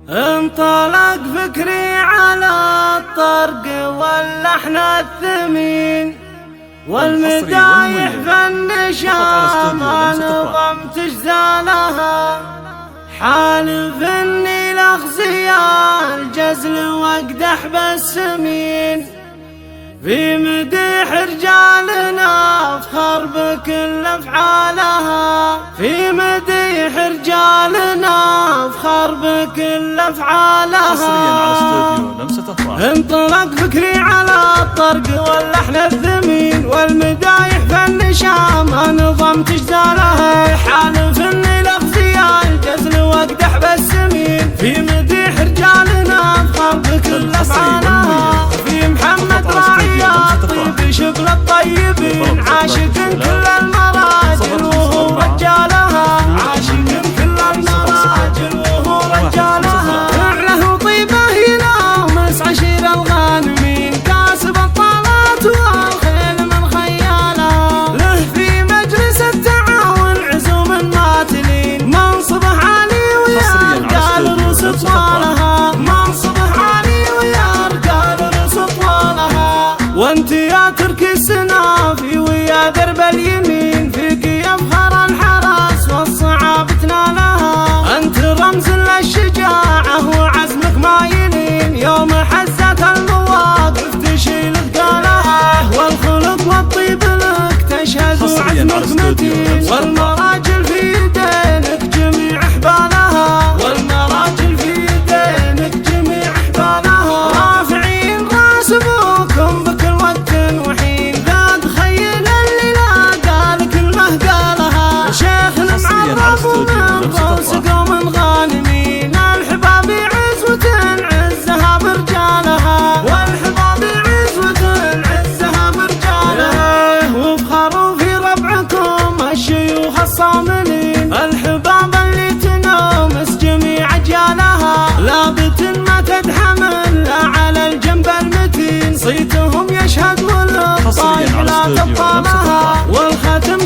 انطلق فكري على الطرق واللحن الثمين والمدايح فالنشام نظمت اجزالها، حالف اني لاخزي الجزل واقدح بالسمين، في مديح رجالنا افخر بكل افعالها، في مديح رجالنا افخر بكل افعالها. انطلق فكري على الطرق واللحن الثمين والمدايح فالنشام نظمت اجزالها، حالف اني لاخزي الجزل واقدح بالسمين، في مديح رجالنا افخر بكل افعالها، في محمد راعي الطيب شبل الطيبين، عاشق كل المراجل وهو رجالها، عاشق كل المراجل وهو رجالها، فعله طيبه يلامس عشير الغانمين، كاسب الطلات والخيل من خيالها، له في مجلس التعاون عزوم ماتلين، منصبه عالي ويا رجال رؤوس طوالها، منصبه عالي ويا رجال رؤوس طوالها، وانت يا تركي السنافي ويا درب اليمين، فيك يفخر الحرس والصعاب تنالها، انت رمز للشجاعة وعزمك ما يلين، يوم حزت المواقف تشيل ثقالها، والخلق والطيب لك تشهد وعزمك متين، والمراجل في يدينك جميع احبالها، والمراجل في يدينك جميع احبالها، رافعين راس ابوكم بكل وقت وحين، ذا تخيل اللي لاقى لك المهقالها، شيخنا معرف ومن روس قوم غانمين، الحباب عزوة عزها برجالها، والحباب عزوة عزها برجالها، وافخروا في ربعكم الشيوخ الصاملين، الحباب اللي تنامس جميع اجيالها، لابت ما تدحمل على الجنب المتين، صيتهم يشهد والطايح لا تبقى لها، والختم